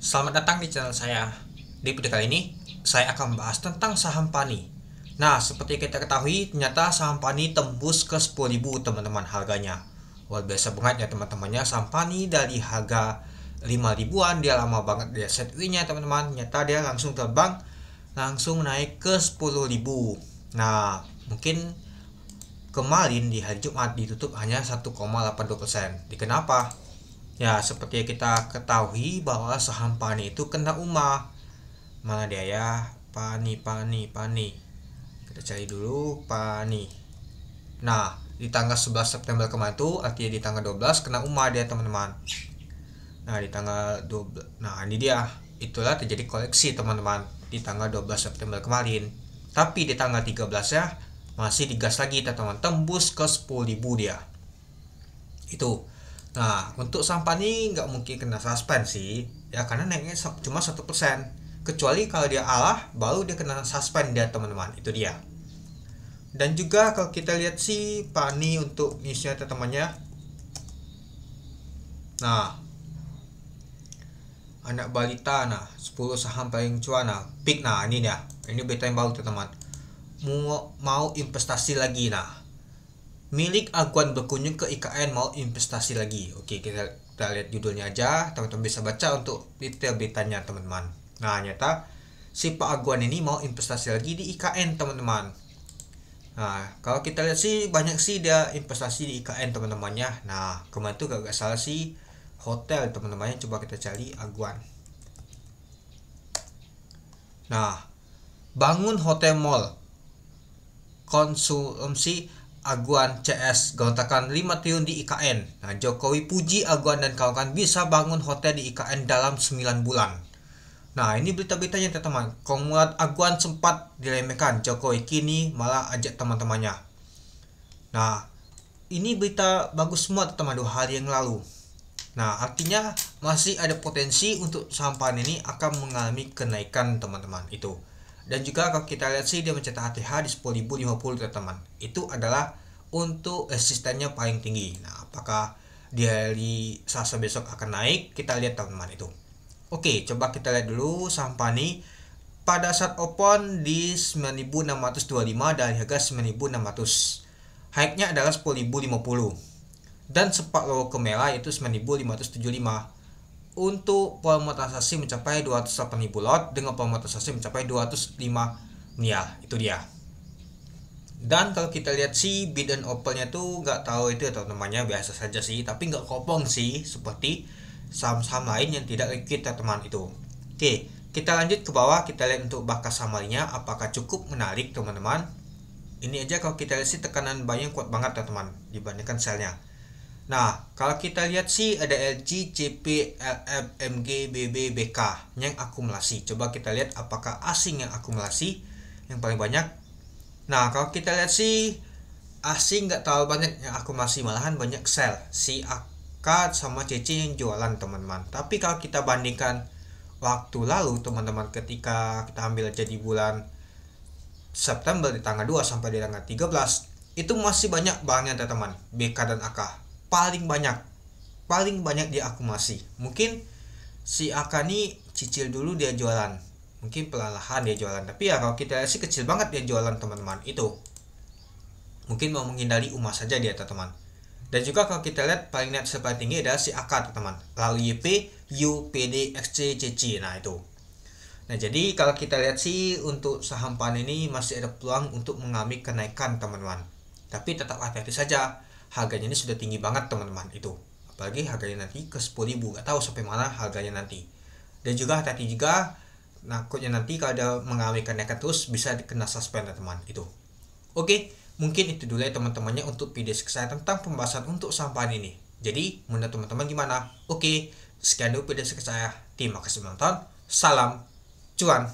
Selamat datang di channel saya. Di video kali ini, saya akan membahas tentang saham PANI. Nah, seperti kita ketahui, ternyata saham PANI tembus ke 10.000 teman-teman harganya. Luar biasa banget ya teman-temannya, saham PANI dari harga 5 ribuan, dia lama banget dia set nya teman-teman. Ternyata dia langsung terbang, langsung naik ke 10.000. Nah, mungkin kemarin di hari Jumat ditutup hanya 1,82%. Kenapa? Ya, seperti yang kita ketahui bahwa saham PANI itu kena UMA. Mana dia ya? PANI. Kita cari dulu PANI. Nah, di tanggal 11 September kemarin itu, artinya di tanggal 12 kena UMA dia teman-teman. Nah, di tanggal 12. Nah, ini dia. Itulah terjadi koleksi teman-teman di tanggal 12 September kemarin. Tapi di tanggal 13 ya masih digas lagi teman-teman, tembus ke 10.000 dia. Itu. Nah, untuk saham PANI nggak mungkin kena suspend sih, ya karena naiknya cuma 1%. Kecuali kalau dia alah, baru dia kena suspend dia teman-teman. Itu dia. Dan juga kalau kita lihat sih PANI untuk newsnya teman-temannya. Nah, anak balita, nah 10 saham paling cuan, nah peak, nah ini dia. Ini berita yang baru teman-teman. Mau investasi lagi, nah milik Aguan berkunjung ke IKN mau investasi lagi. Oke, kita lihat judulnya aja, teman-teman bisa baca untuk detail beritanya teman-teman. Nah, nyata si Pak Aguan ini mau investasi lagi di IKN teman-teman. Nah, kalau kita lihat sih banyak sih dia investasi di IKN teman-temannya. Nah, kemarin tuh gak salah sih hotel teman-temannya. Coba kita cari Aguan. Nah, bangun hotel mall, konsumsi Aguan CS gontakan 5 triliun di IKN. Nah, Jokowi puji Aguan dan kawan-kawan bisa bangun hotel di IKN dalam 9 bulan. Nah, ini berita-beritanya teman-teman. Kongrat Aguan sempat diremehkan Jokowi, kini malah ajak teman-temannya. Nah, ini berita bagus semua teman-teman 2 hari yang lalu. Nah, artinya masih ada potensi untuk saham PANI ini akan mengalami kenaikan teman-teman itu. Dan juga kalau kita lihat sih dia mencetak HTH di 10.050 teman-teman. Itu adalah untuk resistennya paling tinggi. Nah, apakah di hari Selasa besok akan naik? Kita lihat teman-teman itu. Oke, coba kita lihat dulu saham PANI pada saat open di 9.625 dari harga 9.600. High-nya adalah 10.050. Dan sempat low ke merah yaitu 9.575. Untuk volume transaksi mencapai 208.000 lot dengan volume transaksi mencapai 205 miliar. Itu dia. Dan kalau kita lihat sih bid and offer-nya tuh nggak tahu itu atau namanya biasa saja sih, tapi nggak kopong sih seperti saham-saham lain yang tidak liquid teman itu. Oke, kita lanjut ke bawah, kita lihat untuk bakas samarinya apakah cukup menarik teman-teman. Ini aja kalau kita lihat sih tekanan buying kuat banget teman-teman dibandingkan sell-nya. Nah, kalau kita lihat sih ada LG, CP, LF, MG, BB, BK yang akumulasi. Coba kita lihat apakah asing yang akumulasi yang paling banyak. Nah, kalau kita lihat sih asing nggak terlalu banyak yang akumulasi, malahan banyak sell. Si AK sama CC yang jualan teman-teman. Tapi kalau kita bandingkan waktu lalu teman-teman, ketika kita ambil jadi bulan September di tanggal 2 sampai di tanggal 13, itu masih banyak barangnya teman-teman, BK dan AK. Paling banyak dia akumulasi. Mungkin si AK nih cicil dulu dia jualan, mungkin perlahan dia jualan, tapi ya kalau kita lihat sih kecil banget dia jualan teman-teman itu. Mungkin mau menghindari UMA saja dia teman-teman. Dan juga kalau kita lihat paling net paling tinggi adalah si AK teman-teman, lalu YP, UPD, XC, CC. Nah itu. Nah, jadi kalau kita lihat sih untuk saham PANI ini masih ada peluang untuk mengalami kenaikan teman-teman. Tapi tetap hati-hati saja. Harganya ini sudah tinggi banget teman-teman itu. Apalagi harganya nanti ke 10.000, gak tahu sampai mana harganya nanti. Dan juga hati-hati juga, takutnya nanti kalau ada mengalami kenaikan terus bisa dikena suspend teman-teman itu. Oke, mungkin itu dulu ya teman-temannya untuk video saya tentang pembahasan untuk saham PANI ini. Jadi menurut teman-teman gimana? Oke, sekian dulu video saya. Terima kasih menonton. Salam cuan.